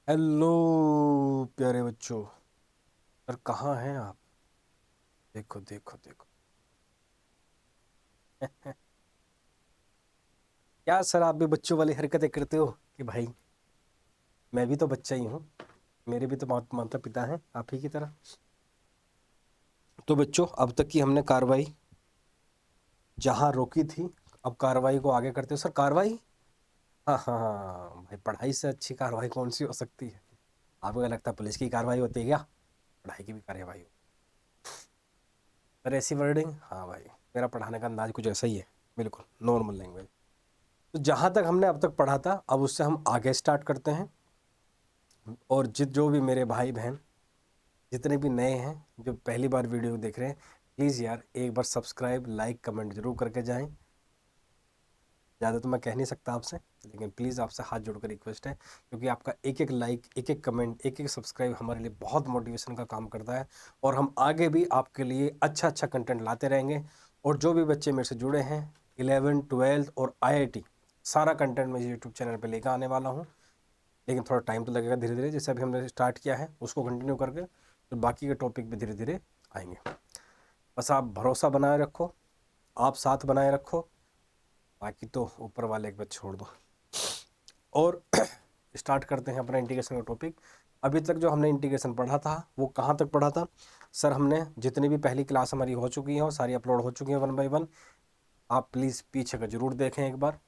Hello प्यारे बच्चों। Sir कहाँ हैं आप? देखो देखो देखो। क्या सर आप भी बच्चों वाली हरकतें करते हो कि भाई मैं भी तो बच्चा ही हूँ, मेरे भी तो माता पिता हैं आप ही की तरह। तो बच्चों अब तक की हमने कार्रवाई जहाँ रोकी थी, अब कार्रवाई को आगे करते हो। सर कार्रवाई, हाँ हाँ हाँ भाई, पढ़ाई से अच्छी कार्रवाई कौन सी हो सकती है? आपको क्या लगता है पुलिस की कार्रवाई होती है क्या? पढ़ाई की भी कार्रवाई हो। सर ऐसी वर्डिंग, हाँ भाई मेरा पढ़ाने का अंदाज कुछ ऐसा ही है, बिल्कुल नॉर्मल लैंग्वेज। तो जहाँ तक हमने अब तक पढ़ा था अब उससे हम आगे स्टार्ट करते हैं। और जो भी मेरे भाई बहन जितने भी नए हैं जो पहली बार वीडियो देख रहे हैं, प्लीज़ यार एक बार सब्सक्राइब लाइक कमेंट जरूर करके जाएं। ज़्यादा तो मैं कह नहीं सकता आपसे, लेकिन प्लीज़ आपसे हाथ जोड़कर रिक्वेस्ट है, क्योंकि आपका एक एक लाइक एक एक कमेंट एक एक सब्सक्राइब हमारे लिए बहुत मोटिवेशन का काम करता है। और हम आगे भी आपके लिए अच्छा अच्छा कंटेंट लाते रहेंगे। और जो भी बच्चे मेरे से जुड़े हैं 11th 12th और IIT, सारा कंटेंट मैं यूट्यूब चैनल पर लेकर आने वाला हूँ। लेकिन थोड़ा टाइम तो लगेगा, धीरे धीरे जैसे अभी हमने स्टार्ट किया है उसको कंटिन्यू करके तो बाकी के टॉपिक भी धीरे धीरे आएंगे। बस आप भरोसा बनाए रखो, आप साथ बनाए रखो, बाकी तो ऊपर वाले एक बार छोड़ दो। और स्टार्ट करते हैं अपना इंटीग्रेशन का टॉपिक। अभी तक जो हमने इंटीग्रेशन पढ़ा था वो कहाँ तक पढ़ा था? सर हमने जितनी भी पहली क्लास हमारी हो चुकी है वो सारी अपलोड हो चुकी हैं 1 by 1। आप प्लीज़ पीछे का जरूर देखें एक बार।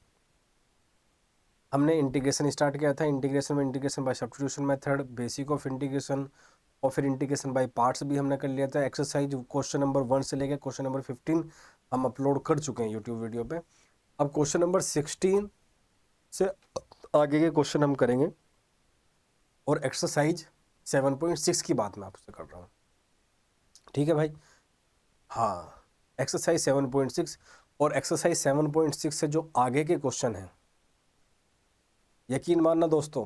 हमने इंटीग्रेशन स्टार्ट किया था, इंटीग्रेशन में integration by substitution method, basic of integration, और फिर इंटीग्रेशन बाय पार्ट्स भी हमने कर लिया था। एक्सरसाइज क्वेश्चन नंबर 1 से लेकर क्वेश्चन नंबर 15 हम अपलोड कर चुके हैं यूट्यूब वीडियो पे। अब क्वेश्चन नंबर 16 से आगे के क्वेश्चन हम करेंगे। और एक्सरसाइज 7.6 की बात मैं आपसे कर रहा हूँ, ठीक है भाई? हाँ, एक्सरसाइज 7.6। और एक्सरसाइज 7.6 से जो आगे के क्वेश्चन हैं, यकीन मानना दोस्तों,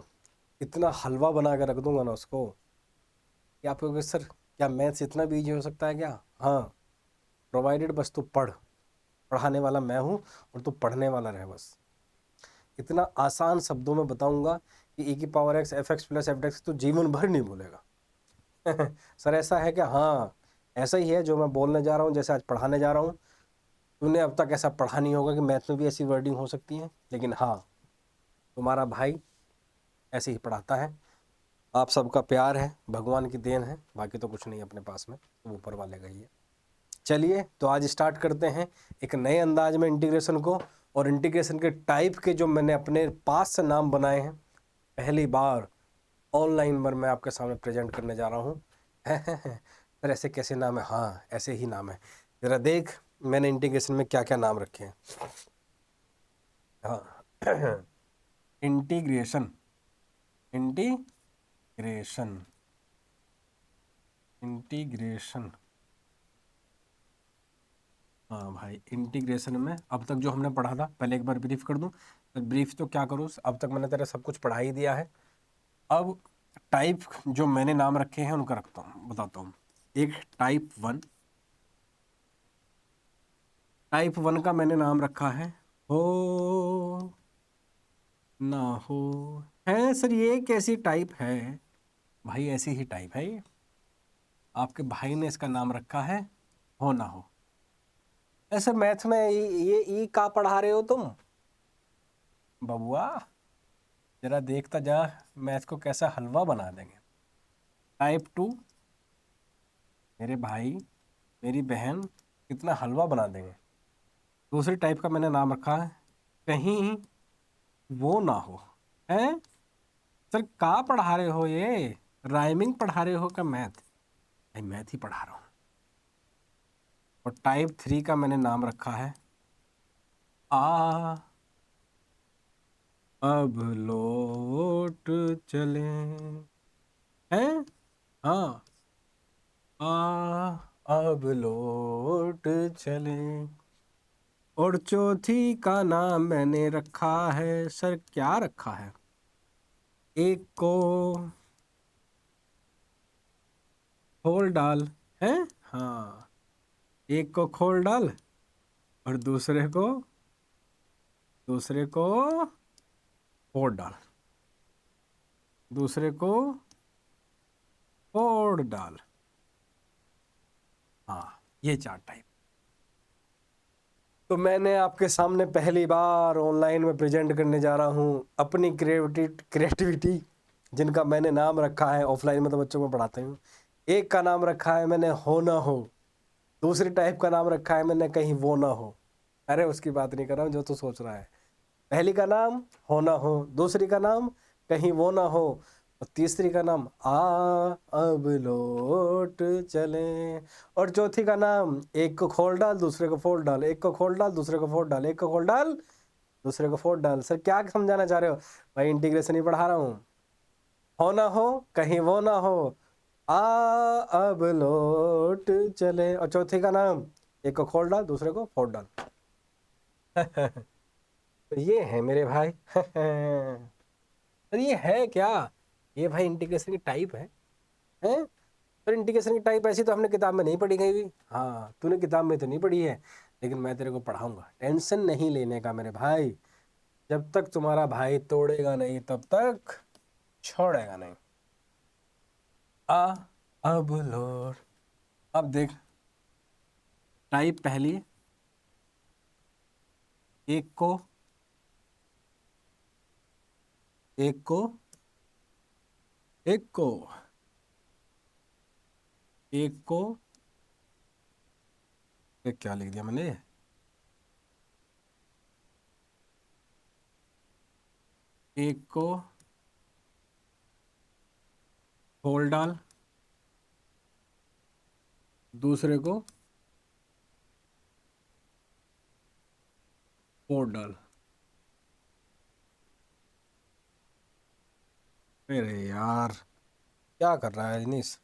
इतना हलवा बना के रख दूंगा ना उसको कि आप कहोगे सर क्या मैथ्स इतना भी ईजी हो सकता है क्या? हाँ, प्रोवाइडेड बस तू पढ़, पढ़ाने वाला मैं हूँ और तू पढ़ने वाला रहे बस। इतना आसान शब्दों में बताऊंगा कि e⁻x fx + f(x) तो जीवन भर नहीं भूलेगा। सर ऐसा है क्या? हाँ ऐसा ही है जो मैं बोलने जा रहा हूँ, जैसे आज पढ़ाने जा रहा हूँ। तूने अब तक ऐसा पढ़ा नहीं होगा कि मैथ में भी ऐसी वर्डिंग हो सकती है, लेकिन हाँ तुम्हारा भाई ऐसे ही पढ़ाता है। आप सबका प्यार है, भगवान की देन है, बाकी तो कुछ नहीं अपने पास में, तो ऊपर वाले का ही है। चलिए तो आज स्टार्ट करते हैं एक नए अंदाज में इंटीग्रेशन को। और इंटीग्रेशन के टाइप के जो मैंने अपने पास से नाम बनाए हैं, पहली बार ऑनलाइन पर मैं आपके सामने प्रेजेंट करने जा रहा हूँ। सर ऐसे कैसे नाम है? हाँ ऐसे ही नाम है। ज़रा देख मैंने इंटीग्रेशन में क्या क्या नाम रखे हैं। हाँ इंटीग्रेशन, इंटीग्रेशन, इंटीग्रेशन। हाँ भाई इंटीग्रेशन में अब तक जो हमने पढ़ा था पहले एक बार ब्रीफ कर दूं। तो ब्रीफ तो क्या करूँ, अब तक मैंने तेरा सब कुछ पढ़ा ही दिया है। अब टाइप जो मैंने नाम रखे हैं उनका रखता हूँ, बताता हूँ। एक टाइप 1, टाइप 1 का मैंने नाम रखा है हो ना हो। है सर ये कैसी टाइप है? भाई ऐसी ही टाइप है ये। आपके भाई ने इसका नाम रखा है हो ना हो। ऐसे मैथ में ये ई का पढ़ा रहे हो तुम बबुआ? जरा देखता जा मैथ को कैसा हलवा बना देंगे। टाइप 2, मेरे भाई मेरी बहन कितना हलवा बना देंगे। दूसरी टाइप का मैंने नाम रखा है कहीं वो ना हो। हैं सर का पढ़ा रहे हो ये? राइमिंग पढ़ा रहे हो क्या मैथ? भाई मैथ ही पढ़ा रहा हूँ। और टाइप 3 का मैंने नाम रखा है आ अब लौट चले। हैं हाँ, अब लौट चले। और चौथी का नाम मैंने रखा है, सर क्या रखा है? एक को खोल डाल है, हाँ एक को खोल डाल और दूसरे को फोड़ डाल। दूसरे को फोड़ डाल। हाँ, ये 4 टाइप। तो मैंने आपके सामने पहली बार ऑनलाइन में प्रेजेंट करने जा रहा हूँ अपनी क्रिएटिविटी जिनका मैंने नाम रखा है, ऑफलाइन में तो बच्चों को पढ़ाते हूँ। एक का नाम रखा है मैंने हो ना हो, दूसरी टाइप का नाम रखा है मैंने कहीं वो ना हो। अरे उसकी बात नहीं कर रहा हूँ जो तू सोच रहा है। पहली का नाम हो ना हो, दूसरी का नाम कहीं वो ना हो, और तीसरी का नाम अब लौट चले, और चौथी का नाम एक को खोल डाल दूसरे को फोड़ डाल, एक को खोल डाल दूसरे को फोड़ डाल, एक को खोल डाल दूसरे को फोड़ डाल। सर क्या समझाना चाह रहे हो भाई? इंटीग्रेशन ही पढ़ा रहा हूँ। हो ना हो कहीं वो ना हो, अब लौट चले, और चौथी का नाम एक को खोल डाल दूसरे को फोड़ डाल। तो ये है मेरे भाई। तो ये है क्या? ये भाई इंटीग्रेशन की टाइप है? पर इंटीग्रेशन की टाइप ऐसी तो हमने किताब में नहीं पढ़ी गई भी। हाँ, तूने किताब में तो नहीं पढ़ी है, लेकिन मैं तेरे को पढ़ाऊंगा। टेंशन नहीं लेने का मेरे भाई। जब तक तुम्हारा भाई तोड़ेगा नहीं तब तक छोड़ेगा नहीं। आ अब लोड। अब देख, टाइप पहली, एक को एक को एक को एक को एक क्या लिख दिया मैंने? एक को खोल डाल दूसरे को फोड़ डाल। अरे यार, क्या कर रहा है रजनीश?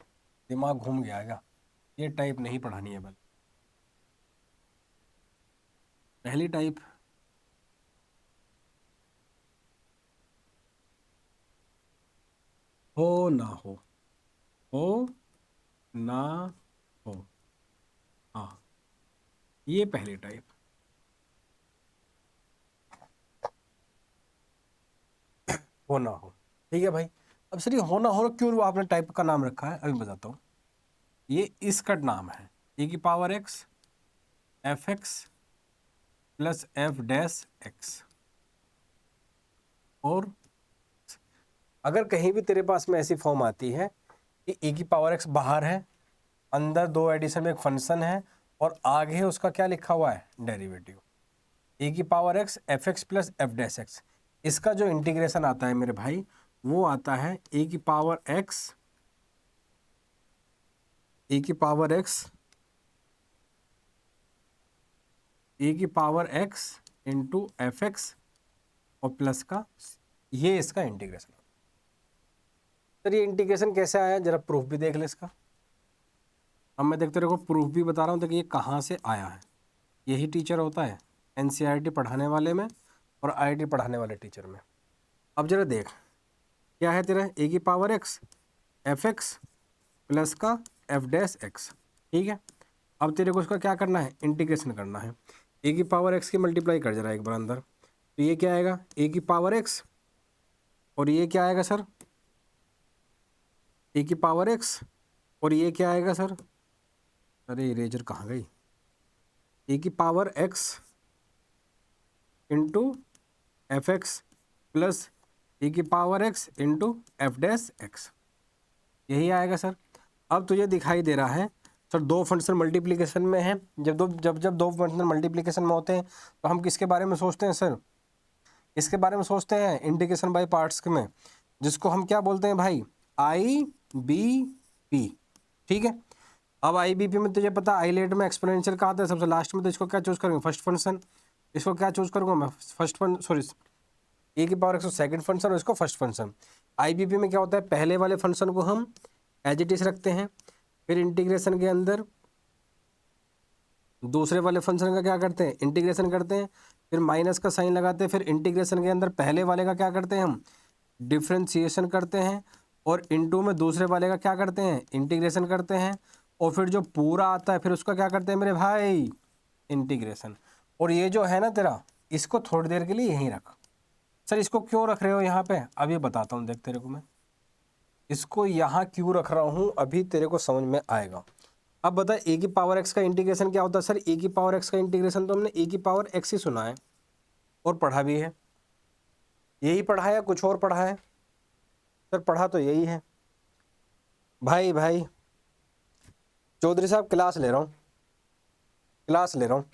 दिमाग घूम गया क्या? ये टाइप नहीं पढ़ानी है। बल पहली टाइप, हो ना हो, हो ना हो। हाँ, ये पहली टाइप। हो ना हो, ठीक है भाई। अब सर ये हो ना हो क्यों आपने टाइप का नाम रखा है, अभी बताता हूँ। ये इसका नाम है ए की power x F X plus F dash X. और अगर कहीं भी तेरे पास में ऐसी फॉर्म आती है कि ए की पावर एक्स बाहर है, अंदर दो एडिशन में एक फंक्शन है, और आगे उसका क्या लिखा हुआ है? डेरिवेटिव। ए की power x F X plus F dash x, इसका जो इंटीग्रेशन आता है मेरे भाई, वो आता है ए की पावर एक्स, ए की पावर एक्स, ए की power x into F x और प्लस का, ये इसका इंटीग्रेशन। सर ये इंटीग्रेशन कैसे आया, जरा प्रूफ भी देख ले इसका। अब मैं देखते रहो प्रूफ भी बता रहा हूँ, देखिए ये कहाँ से आया है। यही टीचर होता है एनसीईआरटी पढ़ाने वाले में और आईआईटी पढ़ाने वाले टीचर में। अब जरा देख, क्या है तेरा? ए की power x F X plus का एफ डैश एक्स, ठीक है। अब तेरे को उसका क्या करना है? इंटीग्रेशन करना है। ए की पावर एक्स की मल्टीप्लाई कर जरा एक बार अंदर, तो ये क्या आएगा? ए की पावर एक्स, और ये क्या आएगा सर? ए की पावर एक्स, और ये क्या आएगा सर? अरे इरेजर कहाँ गई? ए की power x into F X plus A की power x into F dash X, यही आएगा सर। अब तुझे दिखाई दे रहा है सर दो फंक्शन मल्टीप्लिकेशन में है। जब दो फंक्शन मल्टीप्लिकेशन में होते हैं तो हम किसके बारे में सोचते हैं सर? इसके बारे में सोचते हैं इंटीग्रेशन बाय पार्ट्स में, जिसको हम क्या बोलते हैं भाई? आई बी पी, ठीक है। अब आई बी पी में तुझे पता आईलेट में एक्सपोनेंशियल का आता है सबसे लास्ट में, तो इसको क्या चूज करूँगा? First function. इसको क्या चूज करूँगा मैं? फर्स्ट फंक्शन, सॉरी, ए की पावर एक्स सेकंड फंक्शन और इसको फर्स्ट फंक्शन। आईबीपी में क्या होता है? पहले वाले फंक्शन को हम एज इट इज रखते हैं, फिर इंटीग्रेशन के अंदर दूसरे वाले फंक्शन का क्या करते हैं? इंटीग्रेशन करते हैं, फिर माइनस का साइन लगाते हैं, फिर इंटीग्रेशन के अंदर पहले वाले का क्या करते हैं? हम डिफ्रेंशिएशन करते हैं, और इनटू में दूसरे वाले का क्या करते हैं? इंटीग्रेशन करते हैं, और फिर जो पूरा आता है फिर उसका क्या करते हैं मेरे भाई? इंटीग्रेशन। और ये जो है ना तेरा, इसको थोड़ी देर के लिए यहीं रख। सर इसको क्यों रख रहे हो यहाँ पे? अब ये बताता हूँ, देख तेरे को मैं। इसको यहाँ क्यों रख रहा हूँ अभी तेरे को समझ में आएगा। अब बता ए की पावर एक्स का इंटीग्रेशन क्या होता है? सर ए की पावर एक्स का इंटीग्रेशन तो हमने ए की पावर एक्स ही सुना है और पढ़ा भी है। यही पढ़ा है या कुछ और पढ़ा है? सर पढ़ा तो यही है। भाई भाई चौधरी साहब क्लास ले रहा हूँ, क्लास ले रहा हूँ।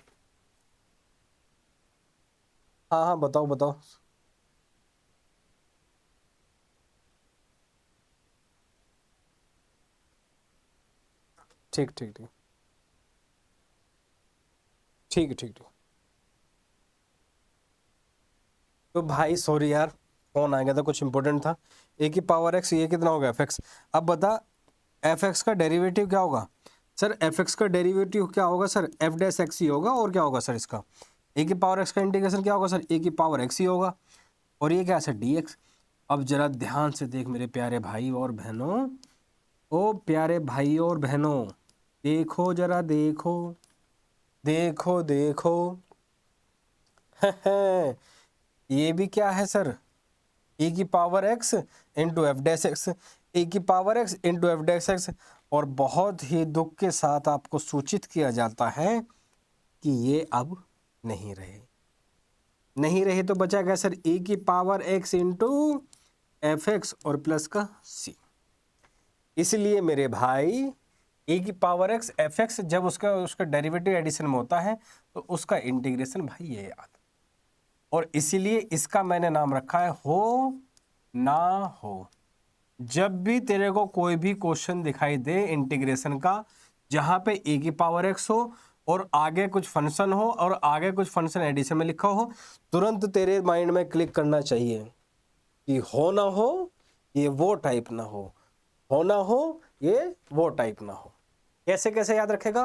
हाँ हाँ बताओ बताओ। ठीक ठीक ठीक ठीक ठीक ठीक। तो भाई सॉरी यार, फोन आ गया था, कुछ इंपॉर्टेंट था। ए की पावर एक्स, ये कितना होगा एफ एक्स। अब बता एफ एक्स का डेरिवेटिव क्या होगा? सर एफ एक्स का डेरिवेटिव क्या होगा? सर एफ डैश एक्स ही होगा। और क्या होगा सर इसका? ए की पावर एक्स का इंटीग्रेशन क्या होगा? सर ए की पावर एक्स ही होगा। और ये क्या है सर? D x. अब जरा ध्यान से देख मेरे प्यारे भाई और बहनों, ओ प्यारे भाई और बहनों, देखो जरा देखो देखो देखो ये भी क्या है सर? ए की power x into F dash X, A की power x into F dash X. और बहुत ही दुख के साथ आपको सूचित किया जाता है कि ये अब नहीं रहे। नहीं रहे तो बचा क्या सर? ए की power x into F x और प्लस का सी। इसलिए मेरे भाई ए की पावर एक्स एफ एक्स जब उसका उसका डेरिवेटिव एडिशन में होता है तो उसका इंटीग्रेशन भाई ये याद। और इसीलिए इसका मैंने नाम रखा है हो ना हो। जब भी तेरे को कोई भी क्वेश्चन दिखाई दे इंटीग्रेशन का, जहां पे ए की पावर एक्स हो और आगे कुछ फंक्शन हो और आगे कुछ फंक्शन एडिशन में लिखा हो, तुरंत तेरे माइंड में क्लिक करना चाहिए कि हो ना हो ये वो टाइप ना हो, हो ना हो ये वो टाइप ना हो। कैसे कैसे याद रखेगा?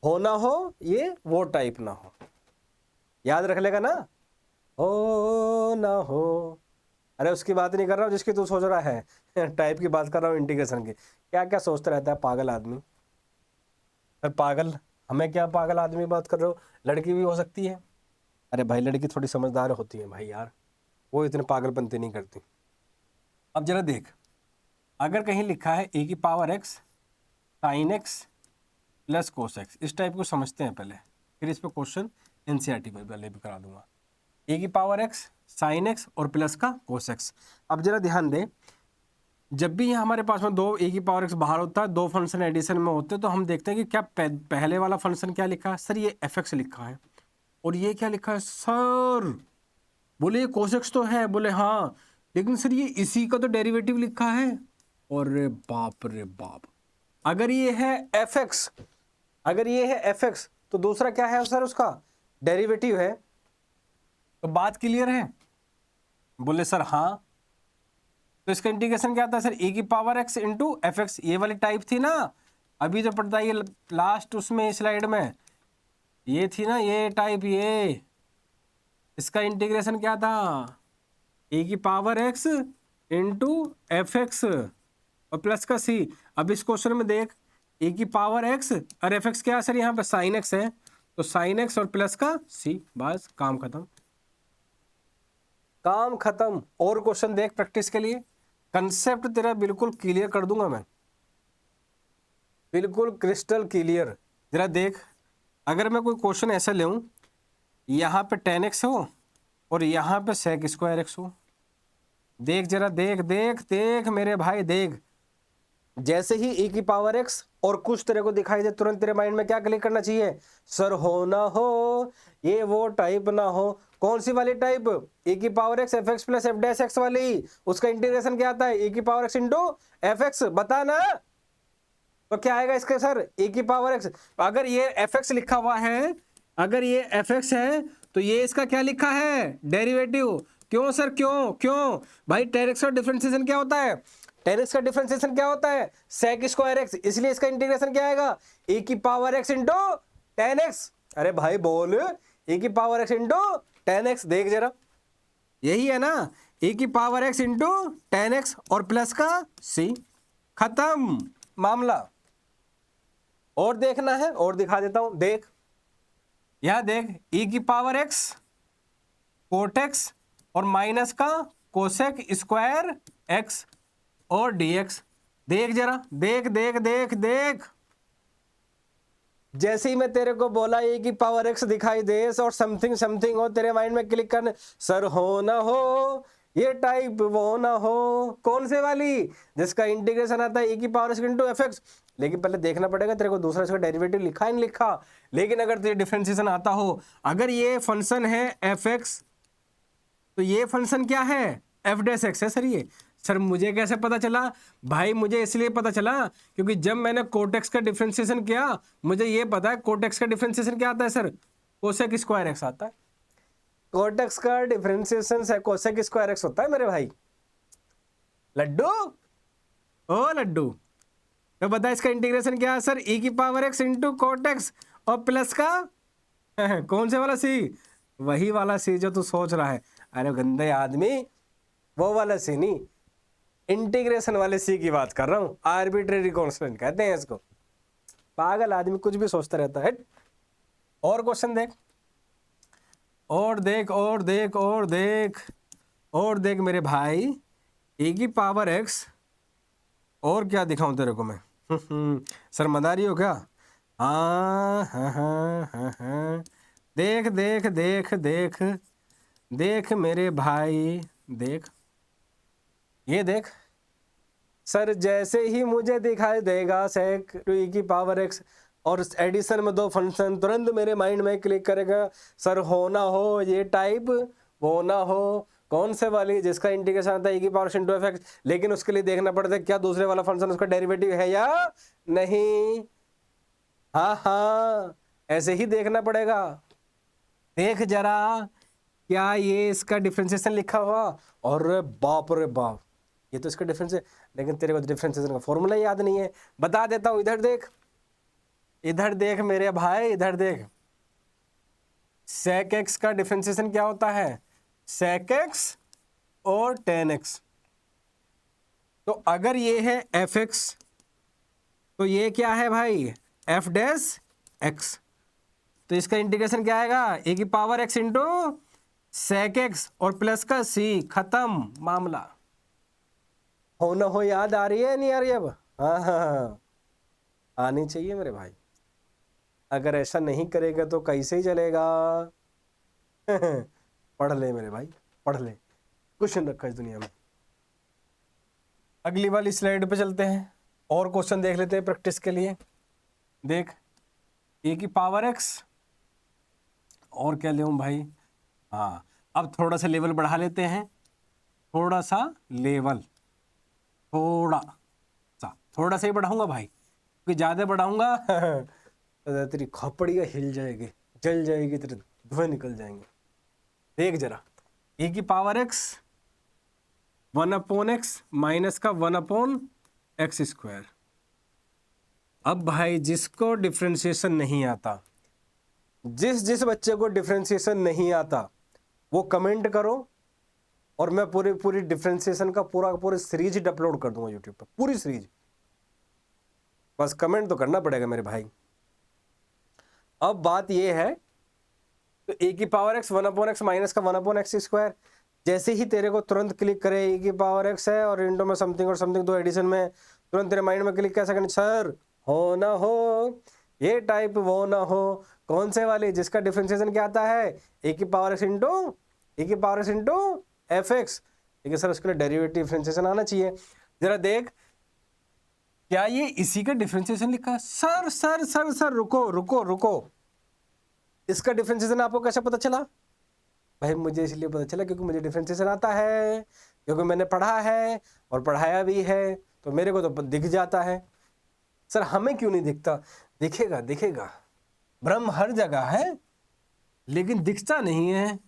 हो ना हो ये वो टाइप ना हो, याद रख लेगा ना? हो ना हो। अरे उसकी बात नहीं कर रहा हूँ जिसकी तू सोच रहा है टाइप की बात कर रहा हूँ इंटीग्रेशन की। क्या क्या सोचता रहता है पागल आदमी। अरे पागल, हमें क्या पागल आदमी बात कर रहे हो? लड़की भी हो सकती है। अरे भाई लड़की थोड़ी समझदार होती है भाई यार, वो इतने पागलपंती नहीं करती। अब जरा देख, अगर कहीं लिखा है ए की power x sine x plus cos x, इस टाइप को समझते हैं पहले, फिर इस पर क्वेश्चन एनसीईआरटी पर पहले भी करा दूंगा। ए की पावर एक्स साइन एक्स और प्लस का कोस एक्स। अब जरा ध्यान दे, जब भी यहाँ हमारे पास में दो ए की पावर एक्स बाहर होता है, दो फंक्शन एडिशन में होते हैं, तो हम देखते हैं कि क्या पहले वाला फंक्शन क्या लिखा है? सर ये एफ एक्स लिखा है। और ये क्या लिखा है सर? बोले ये कोस एक्स तो है। बोले हाँ, लेकिन सर ये इसी का तो डेरिवेटिव लिखा है। और रे बाप रे बाप, अगर ये है एफ एक्स, अगर ये है एफ एक्स तो दूसरा क्या है सर? उसका डेरिवेटिव है। तो बात क्लियर है? बोले सर हाँ। तो इसका इंटीग्रेशन क्या था सर? ए की power x into F x, ये वाली टाइप थी ना अभी जो पढ़ता है, ये लास्ट उसमें स्लाइड में ये थी ना ये टाइप, ये इसका इंटीग्रेशन क्या था? ए की power x into F x और प्लस का सी। अब इस क्वेश्चन में देख, ए की पावर एक्स और एफ एक्स क्या है सर? यहाँ पे साइन एक्स है, तो साइन एक्स और प्लस का सी, बस काम खत्म, काम खत्म। और क्वेश्चन देख प्रैक्टिस के लिए, कंसेप्ट तेरा बिल्कुल क्लियर कर दूंगा मैं, बिल्कुल क्रिस्टल क्लियर। जरा देख, अगर मैं कोई क्वेश्चन ऐसा ले, यहाँ पे टेन एक्स हो और यहाँ पे सेक स्क्वायर एक्स हो, देख जरा देख देख देख मेरे भाई देख, जैसे ही ए की पावर एक्स और कुछ तेरे को दिखाई दे, तुरंत तेरे माइंड में क्या क्लिक करना चाहिए? सर हो ना हो ये वो टाइप ना हो। कौन सी वाली टाइप? ए की power x F X plus F dash x वाली। उसका इंटीग्रेशन क्या आता है? ए की power x into F x, बता ना। तो क्या आएगा इसके सर? ए की पावर एक्स, अगर ये एफ एक्स लिखा हुआ है, अगर ये एफ एक्स है तो ये इसका क्या लिखा है? डेरिवेटिव। क्यों सर क्यों क्यों? भाई टेन एक्स का डिफरेंशिएशन क्या होता है? टेन एक्स का डिफरेंशिएशन क्या होता है? Sec square x. इसलिए इसका इंटीग्रेशन क्या आएगा? ए की power x into tan x. अरे भाई बोल, ए की power x into tan x, देख जरा यही है ना? ए की power x into tan x और प्लस का सी, खत्म मामला। और देखना है और दिखा देता हूं, देख यहां देख, e की पावर x कोट एक्स और माइनस का कोसेक स्क्वायर x, और dx। देख जरा, देख देख देख देख, जैसे ही मैं तेरे को बोला ए की पावर x दिखाई दे और समथिंग समथिंग हो, तेरे माइंड में क्लिक करने, सर हो ना हो ये टाइप वो ना हो, कौन से वाली, जिसका इंटीग्रेशन आता है e की power x into F x. लेकिन पहले देखना पड़ेगा तेरे को दूसरा इसका डेरिवेटिव लिखा है नहीं लिखा। लेकिन अगर तुझे डिफरेंशिएशन आता हो, अगर ये फंक्शन है एफ एक्स तो ये फंक्शन क्या है एफ डैश एक्स है। सर ये, सर मुझे कैसे पता चला भाई? मुझे इसलिए पता चला क्योंकि जब मैंने कोटेक्स का डिफरेंशिएशन किया, मुझे ये पता है कोटेक्स का डिफरेंशिएशन क्या आता है सर, कोसेक स्क्वायर एक्स आता है। कोटेक्स का डिफरेंशिएशन कोसेक स्क्वायर एक्स होता है मेरे भाई। लड्डू, ओ लड्डू, तो बता इसका इंटीग्रेशन क्या है सर, e की पावर x इंटू कोटेक्स और प्लस का कौन से वाला सी, वही वाला सी जो तू सोच रहा है। अरे गंदे आदमी, वो वाला सी नहीं, इंटीग्रेशन वाले सी की बात कर रहा हूं। आर्बिट्रेरी कांस्टेंट कहते हैं इसको। पागल आदमी कुछ भी सोचता रहता है। और क्वेश्चन देख, और देख और देख और देख और देख मेरे भाई, ए की पावर एक्स, और क्या दिखाऊं तेरे को मैं? सर मदारी हो क्या? हाँ। देख देख देख देख देख मेरे भाई, देख ये देख, सर जैसे ही मुझे दिखाई देगा सेक ई की पावर एक्स और एडिशन में दो फंक्शन, तुरंत मेरे माइंड में क्लिक करेगा, सर हो ना हो ये टाइप वो ना हो, कौन से वाली, जिसका इंटीग्रेशन आता है e की पावर इंटू एफ एक्स। लेकिन उसके लिए देखना पड़ता है क्या दूसरे वाला फंक्शन उसका डेरिवेटिव है या नहीं। हाँ, ऐसे ही देखना पड़ेगा। देख जरा, क्या ये इसका डिफरेंशिएशन लिखा हुआ? और बाप रे बाप, ये तो इसका डिफरेंस है, लेकिन तेरे को डिफरेंशिएशन का फॉर्मूला याद नहीं है। बता देता हूं, इधर देख, इधर देख मेरे भाई, इधर देख। सेक एक्स का डिफरेंशिएशन क्या होता है? सेक एक्स और टेन एक्स। तो अगर ये है एफ एक्स तो ये क्या है भाई, एफ डैश एक्स। तो इसका इंटीग्रेशन क्या आएगा, ए की power x into sec x और प्लस का सी, खत्म मामला। हो ना हो याद आ रही है नहीं आ रही अब? हाँ, आनी चाहिए मेरे भाई। अगर ऐसा नहीं करेगा तो कैसे ही चलेगा? पढ़ ले मेरे भाई, पढ़ ले, कुछ नहीं रखा इस दुनिया में। अगली वाली स्लाइड पे चलते हैं और क्वेश्चन देख लेते हैं प्रैक्टिस के लिए। देख, ए की पावर एक्स, और क्या लेऊं भाई? हाँ, अब थोड़ा सा लेवल बढ़ा लेते हैं, थोड़ा सा लेवल, थोड़ा सा ही बढ़ाऊंगा भाई, क्योंकि ज्यादा बढ़ाऊंगा तो तेरी खोपड़ियाँ हिल जाएगी, जल जाएगी, तेरे धुएं निकल जाएंगे। देख जरा, ए की पावर एक्स 1/x माइनस का 1/x स्क्वायर। अब भाई जिसको डिफरेंशिएशन नहीं आता, जिस बच्चे को डिफरेंशिएशन नहीं आता वो कमेंट करो, और मैं पूरी डिफरेंशिएशन का पूरी सीरीज अपलोड कर दूंगा यूट्यूब पर, पूरी सीरीज। बस कमेंट तो करना पड़ेगा मेरे भाई। अब बात ये है, तो ए की पावर एक्स 1/x माइनस का 1/x स्क्वायर, जैसे ही तेरे को तुरंत क्लिक करे ए की पावर एक्स है और इंटो में समथिंग और समथिंग, दो एडिशन में, तुरंत तेरे माइंड में क्लिक कैसे करना, सर हो ना हो ये टाइप वो ना हो, कौन से वाली, जिसका डिफरेंशिएशन क्या आता है, ए की power x into F x. ठीक सर, उसके लिए डेरिवेटिव डिफरेंशिएशन आना चाहिए। जरा देख, क्या ये इसी का डिफरेंशिएशन लिखा है? सर सर सर सर रुको, इसका डिफरेंशिएशन आपको कैसे पता चला? भाई मुझे इसलिए पता चला क्योंकि मुझे डिफरेंशिएशन आता है, क्योंकि मैंने पढ़ा है और पढ़ाया भी है, तो मेरे को तो दिख जाता है। सर हमें क्यों नहीं दिखता? दिखेगा, ब्रह्म हर जगह है लेकिन दिखता नहीं है।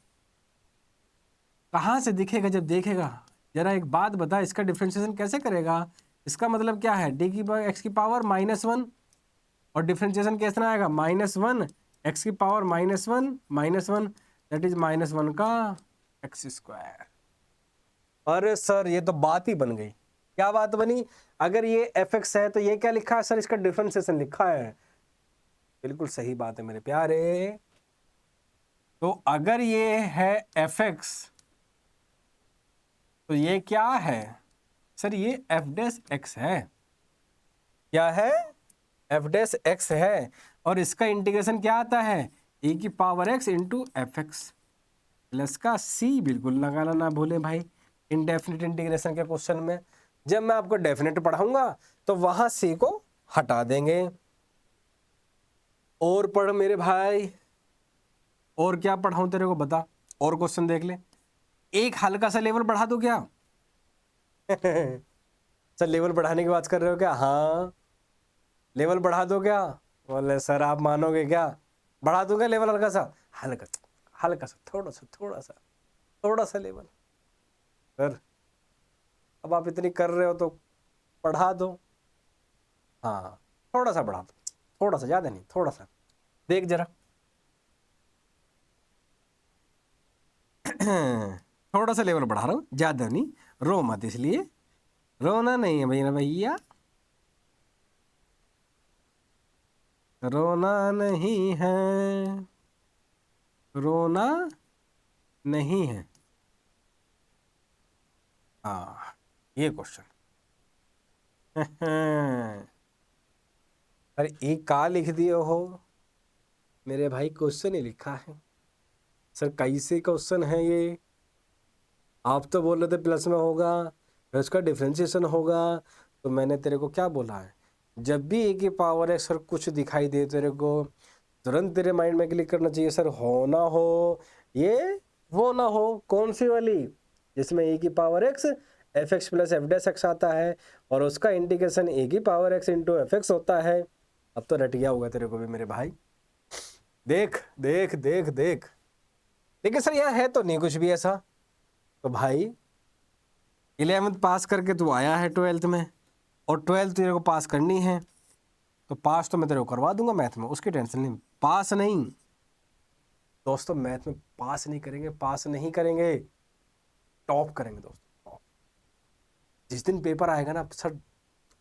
कहाँ से दिखेगा जब देखेगा? जरा एक बात बता, इसका डिफरेंशिएशन कैसे करेगा? इसका मतलब क्या है, डी की एक्स की पावर -1 और डिफरेंशिएशन कैसे आएगा, -1 एक्स की पावर -1 दैट इज -1 का एक्स स्क्वायर। अरे सर ये तो बात ही बन गई। क्या बात बनी? अगर ये एफ एक्स है तो ये क्या लिखा है सर, इसका डिफरेंशिएशन लिखा है। बिल्कुल सही बात है मेरे प्यारे। तो अगर ये है एफ एक्स तो ये क्या है, सर ये एफ डैश एक्स है, क्या है, एफ डैश एक्स है, और इसका इंटीग्रेशन क्या आता है, e की power x into F X plus का c, बिल्कुल लगाना ना भूलें भाई इनडेफिनिट इंटीग्रेशन के क्वेश्चन में। जब मैं आपको डेफिनेट पढ़ाऊंगा तो वहां c को हटा देंगे। और पढ़ मेरे भाई, और क्या पढ़ाऊं तेरे को बता, और क्वेश्चन देख ले। एक हल्का सा लेवल बढ़ा दो क्या सर लेवल बढ़ाने की बात कर रहे हो क्या, हाँ लेवल बढ़ा दो क्या, बोले सर आप मानोगे क्या, बढ़ा दूंगा लेवल हल्का सा, हल्का हल्का सा, थोड़ा सा लेवल। सर अब आप इतनी कर रहे हो तो बढ़ा दो, हाँ थोड़ा सा बढ़ा दो, थोड़ा सा, ज्यादा नहीं, थोड़ा सा देख जरा थोड़ा सा लेवल बढ़ा रहा हूँ, ज्यादा नहीं, रो मत, इसलिए रोना नहीं है भैया, भैया रोना नहीं है, रोना नहीं है, हाँ ये क्वेश्चन अरे एक का लिख दिए हो मेरे भाई, क्वेश्चन ही लिखा है। सर कैसे क्वेश्चन है ये, आप तो बोल रहे थे प्लस में होगा, फिर उसका डिफरेंशिएशन होगा, तो मैंने तेरे को क्या बोला है, जब भी ए की पावर है सर कुछ दिखाई दे तेरे को, तुरंत तेरे माइंड में क्लिक करना चाहिए, सर हो ना हो ये, वो ना हो, कौन सी वाली, जिसमें ए की power x F X plus F dash x आता है और उसका इंटीग्रेशन ए की power x into F x होता है। अब तो रट गया होगा तेरे को भी मेरे भाई, देख देख देख देख, लेकिन सर यहाँ है तो नहीं कुछ भी ऐसा। तो भाई 11th पास करके तू आया है 12th में, और 12th तेरे को पास करनी है, तो पास तो मैं तेरे को करवा दूंगा मैथ में, उसकी टेंशन नहीं, पास नहीं दोस्तों, मैथ में पास नहीं करेंगे, पास नहीं करेंगे, टॉप करेंगे दोस्तों, टॉप। जिस दिन पेपर आएगा ना सर,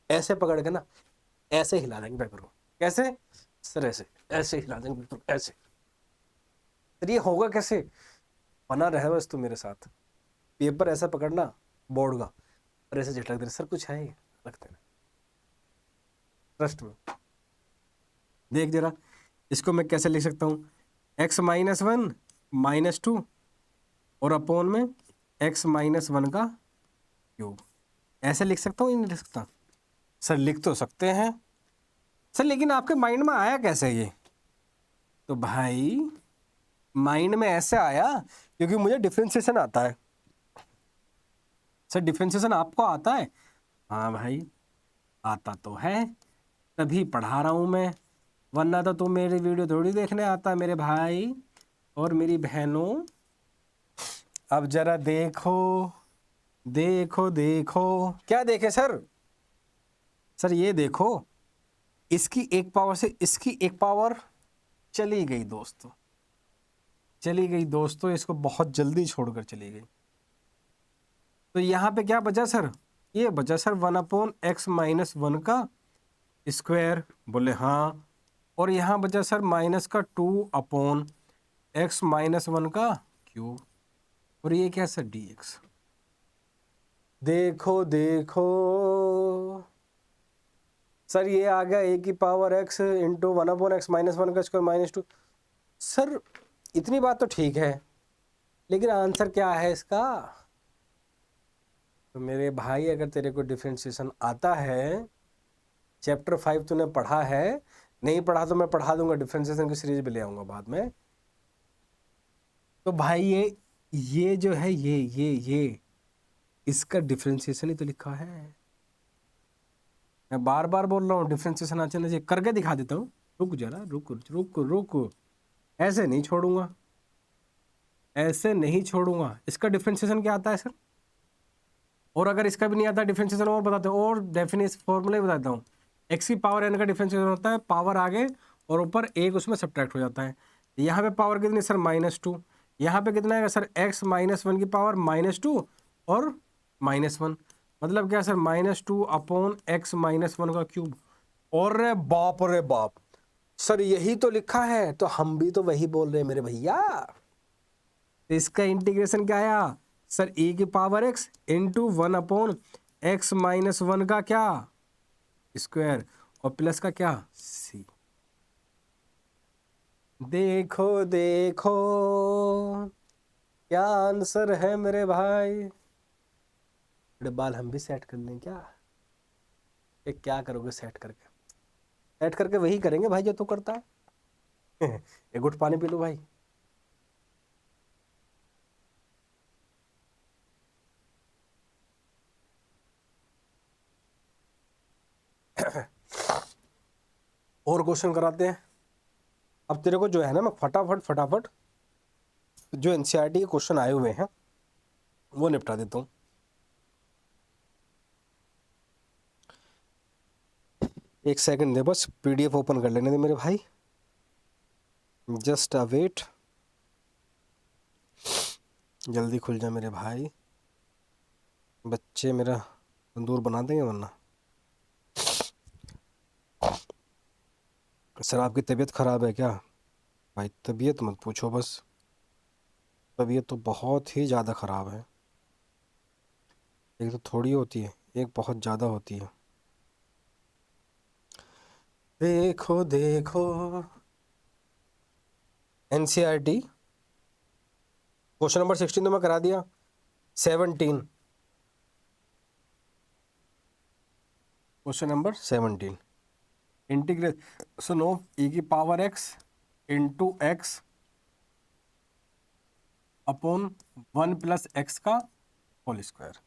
ऐसे पकड़ के ना ऐसे हिला देंगे पेपर को, कैसे सर, ऐसे ऐसे हिला देंगे पेपर, ऐसे। सर ये होगा कैसे, बना रहे बस तू मेरे साथ, पेपर ऐसा पकड़ना बोर्ड का, और ऐसे झटक दे, सर कुछ है लगता है, ट्रस्ट में। देख जरा इसको मैं कैसे लिख सकता हूँ, x minus one minus two और अपॉन में x माइनस वन का क्यूब, ऐसे लिख सकता हूँ, नहीं लिख सकता, सर लिख तो सकते हैं सर, लेकिन आपके माइंड में आया कैसे ये, तो भाई माइंड में ऐसे आया क्योंकि मुझे डिफरेंशिएशन आता है। सर डिफरेंशिएशन आपको आता है, हाँ भाई आता तो है, तभी पढ़ा रहा हूँ मैं, वरना तो तुम मेरी वीडियो थोड़ी देखने आता है मेरे भाई और मेरी बहनों। अब जरा देखो देखो देखो, क्या देखे सर, सर ये देखो, इसकी एक पावर से इसकी एक पावर चली गई दोस्तों, चली गई दोस्तों, इसको बहुत जल्दी छोड़कर चली गई, तो यहाँ पे क्या बचा सर, ये बचा सर 1/x माइनस वन का स्क्वायर, बोले हाँ, और यहाँ बचा सर माइनस का 2/x माइनस वन का क्यूब, और ये क्या सर dx। देखो देखो सर ये आ गया ए की power x into 1/x minus one का स्क्वायर माइनस 2। सर इतनी बात तो ठीक है, लेकिन आंसर क्या है इसका, तो मेरे भाई अगर तेरे को डिफरेंशिएशन आता है, चैप्टर 5 तूने पढ़ा है, नहीं पढ़ा तो मैं पढ़ा दूंगा, डिफरेंशिएशन की सीरीज भी ले आऊंगा बाद में, तो भाई ये जो है ये इसका डिफरेंशिएशन ही तो लिखा है, मैं बार बार बोल रहा हूँ डिफरेंशिएशन अच्छा चाहिए, करके दिखा देता हूँ, रुक जरा, रुक रुक रुक, ऐसे नहीं छोड़ूंगा, ऐसे नहीं छोड़ूंगा, इसका डिफरेंशिएशन क्या आता है सर, और अगर इसका भी नहीं आता डिफरेंशिएशन और बताते हो, और डेफिनेशन फॉर्मूला बताता हूँ, एक्स की पावर एन का डिफरेंशिएशन होता है, पावर आगे और ऊपर एक उसमें सब्ट्रैक्ट हो जाता है, यहाँ पे पावर कितनी सर -2, यहाँ पे कितना है सर एक्स माइनस वन की पावर -2 और -1, मतलब क्या सर -2/x माइनस वन का क्यूब, और रे बाप सर यही तो लिखा है, तो हम भी तो वही बोल रहे हैं मेरे भैया, तो इसका इंटीग्रेशन क्या आया सर e की power x into 1/x x minus 1 का क्या स्क्वायर और प्लस का क्या c। देखो देखो क्या आंसर है मेरे भाई। बड़े बाल हम भी सेट कर लें क्या? ये क्या करोगे सेट करके? सेट करके वही करेंगे भाई जो तू करता है। एक घुट पानी पी लो भाई। और क्वेश्चन कराते हैं। अब तेरे को जो है ना मैं फटाफट फटाफट जो एनसीईआरटी के क्वेश्चन आए हुए हैं वो निपटा देता हूँ। एक सेकंड दे, बस पीडीएफ ओपन कर लेने दे मेरे भाई। जस्ट अ वेट, जल्दी खुल जा मेरे भाई। बच्चे मेरा तंदूर बना देंगे वरना। सर आपकी तबीयत ख़राब है क्या? भाई तबीयत मत पूछो बस, तबीयत तो बहुत ही ज़्यादा ख़राब है। एक तो थोड़ी होती है, एक बहुत ज़्यादा होती है। देखो देखो एनसीईआरटी क्वेश्चन नंबर 16 तो मैं करा दिया। 17 question number 17 integration of e की power x into x upon 1 plus x का होल स्क्वायर।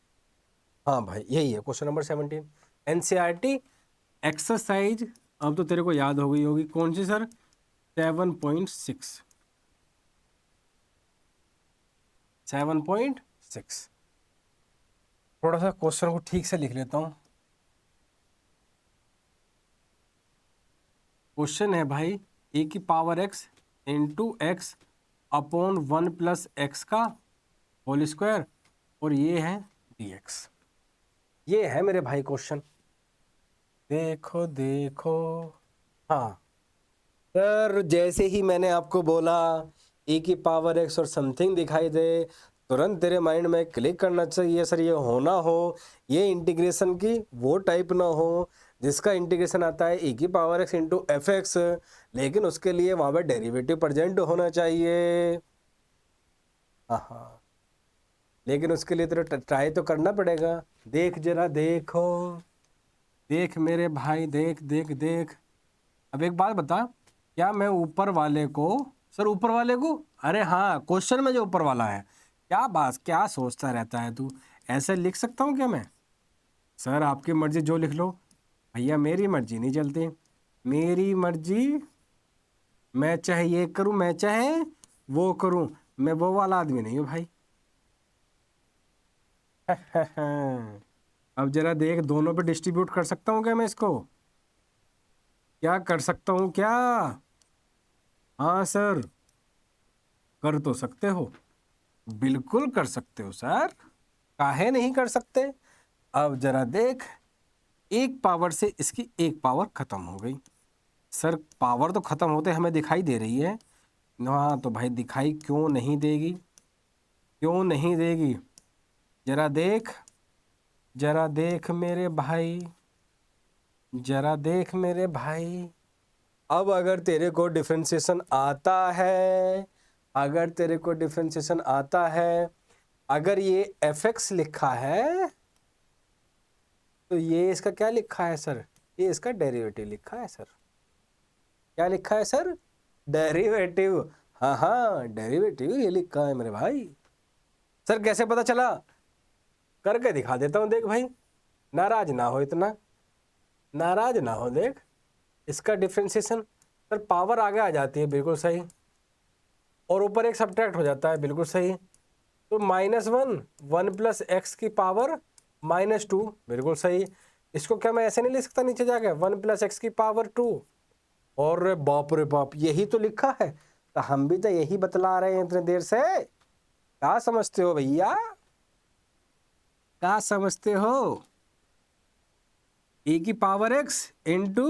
हाँ भाई यही है क्वेश्चन नंबर 17 एनसीईआरटी एक्सरसाइज। अब तो तेरे को याद हो गई होगी कौन सी सर? 7.6 7.6। थोड़ा सा क्वेश्चन को ठीक से लिख लेता हूँ। क्वेश्चन है भाई e की power x into x upon 1 plus x का होल स्क्वायर और ये है dx। ये है मेरे भाई क्वेश्चन। देखो देखो। हाँ सर, जैसे ही मैंने आपको बोला e की पावर x और समथिंग दिखाई दे, तुरंत तेरे माइंड में क्लिक करना चाहिए सर ये होना हो, ये इंटीग्रेशन की वो टाइप ना हो जिसका इंटीग्रेशन आता है e की power x into F x, लेकिन उसके लिए वहाँ पे डेरिवेटिव प्रेजेंट होना चाहिए। हाँ, लेकिन उसके लिए तो ट्राई तो करना पड़ेगा। देख जरा देखो, देख मेरे भाई, देख देख देख। अब एक बात बता, क्या मैं ऊपर वाले को, सर ऊपर वाले को, अरे हाँ क्वेश्चन में जो ऊपर वाला है, क्या बात क्या सोचता रहता है तू? ऐसे लिख सकता हूँ क्या मैं? सर आपकी मर्जी जो लिख लो भैया, मेरी मर्जी नहीं चलती। मेरी मर्जी, मैं चाहे ये करूँ मैं चाहे वो करूँ, मैं वो वाला आदमी नहीं हूँ भाई। अब जरा देख, दोनों पे डिस्ट्रीब्यूट कर सकता हूँ क्या मैं इसको? क्या कर सकता हूँ क्या? हाँ सर, कर तो सकते हो, बिल्कुल कर सकते हो सर, काहे नहीं कर सकते। अब जरा देख, एक पावर से इसकी एक पावर खत्म हो गई। सर पावर तो खत्म होते हमें दिखाई दे रही है। हाँ तो भाई दिखाई क्यों नहीं देगी, क्यों नहीं देगी? जरा देख, जरा देख मेरे भाई, जरा देख मेरे भाई। अब अगर तेरे को डिफरेंशिएशन आता है, अगर तेरे को डिफरेंशिएशन आता है, अगर ये एफ एक्स लिखा है तो ये इसका क्या लिखा है सर? ये इसका डेरिवेटिव लिखा है सर। क्या लिखा है सर? डेरिवेटिव। हाँ हाँ डेरिवेटिव ये लिखा है मेरे भाई। सर कैसे पता चला? करके दिखा देता हूँ, देख भाई, नाराज ना हो, इतना नाराज ना हो। देख इसका डिफरेंशिएशन, सर पावर आगे आ जाती है, बिल्कुल सही, और ऊपर एक सब्ट्रैक्ट हो जाता है, बिल्कुल सही। तो -1 1 प्लस एक्स की पावर -2, बिल्कुल सही। इसको क्या मैं ऐसे नहीं लिख सकता नीचे जाके 1 प्लस एक्स की पावर 2? और बाप रे बाप, यही तो लिखा है, तो हम भी तो यही बतला रहे हैं इतने देर से। क्या समझते हो भैया, क्या समझते हो? ए की power x into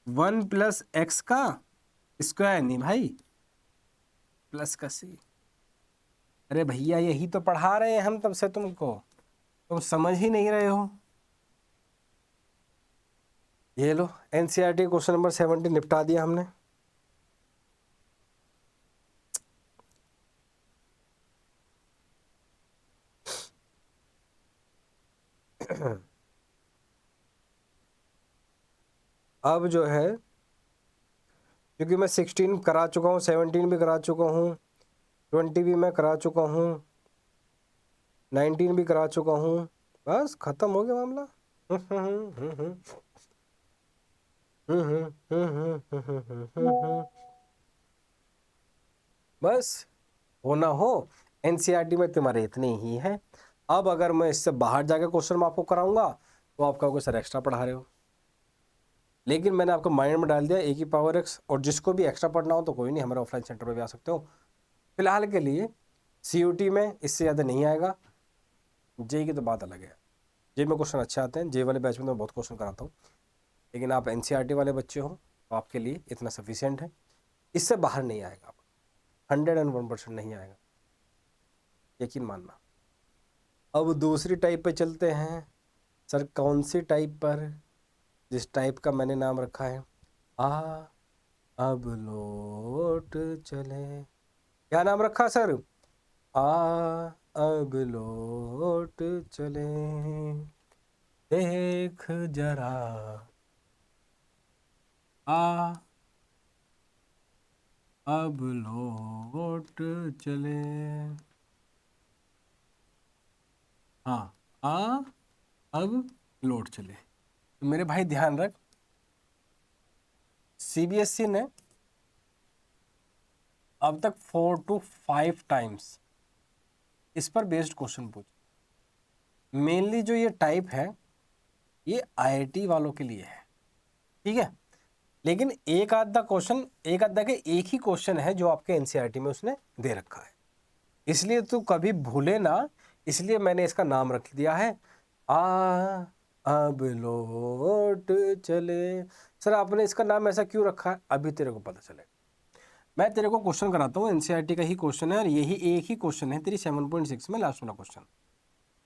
1 plus x का स्क्वायर, नहीं भाई प्लस का सी। अरे भैया यही तो पढ़ा रहे हैं हम तब से तुमको, तुम समझ ही नहीं रहे हो। ये लो एनसीईआरटी क्वेश्चन नंबर 70 निपटा दिया हमने। अब जो है क्योंकि मैं 16 करा चुका हूँ, 17 भी करा चुका हूँ, 20 भी मैं करा चुका हूँ, 19 भी करा चुका हूँ, बस खत्म हो गया मामला। बस हो ना हो एनसीईआरटी में तुम्हारे इतने ही है। अब अगर मैं इससे बाहर जाकर क्वेश्चन मैं आपको कराऊंगा तो आप कहोगे सर एक्स्ट्रा पढ़ा रहे हो, लेकिन मैंने आपको माइंड में डाल दिया ए की पावर एक्स, और जिसको भी एक्स्ट्रा पढ़ना हो तो कोई नहीं, हमारे ऑफलाइन सेंटर पर भी आ सकते हो। फिलहाल के लिए सीयूटी में इससे ज़्यादा नहीं आएगा, जे की तो बात अलग है। जे में क्वेश्चन अच्छे आते हैं, जे वाले बैच में तो मैं बहुत क्वेश्चन कराता हूँ, लेकिन आप एनसीईआरटी वाले बच्चे हो तो आपके लिए इतना सफिशियंट है, इससे बाहर नहीं आएगा, 101% नहीं आएगा, यकीन मानना। अब दूसरी टाइप पे चलते हैं। सर कौन सी टाइप पर? जिस टाइप का मैंने नाम रखा है आ अब लौट चले। क्या नाम रखा सर? आ अब लौट चले, देख जरा आ अब लौट चले। हाँ, आ अब लौट चले। तो मेरे भाई ध्यान रख, सीबीएसई ने अब तक 4 to 5 टाइम्स इस पर बेस्ड क्वेश्चन पूछे। मेनली जो ये टाइप है ये आईआईटी वालों के लिए है, ठीक है, लेकिन एक आधा क्वेश्चन, एक आधा के एक ही क्वेश्चन है जो आपके एनसीईआरटी में उसने दे रखा है, इसलिए तू कभी भूले ना, इसलिए मैंने इसका नाम रख दिया है आ अब लौट चले। सर आपने इसका नाम ऐसा क्यों रखा है, अभी तेरे को पता चलेगा। मैं तेरे को क्वेश्चन कराता हूँ, एनसीईआरटी का ही क्वेश्चन है, और यही एक ही क्वेश्चन है तेरी 7.6 में, लास्ट वाला क्वेश्चन।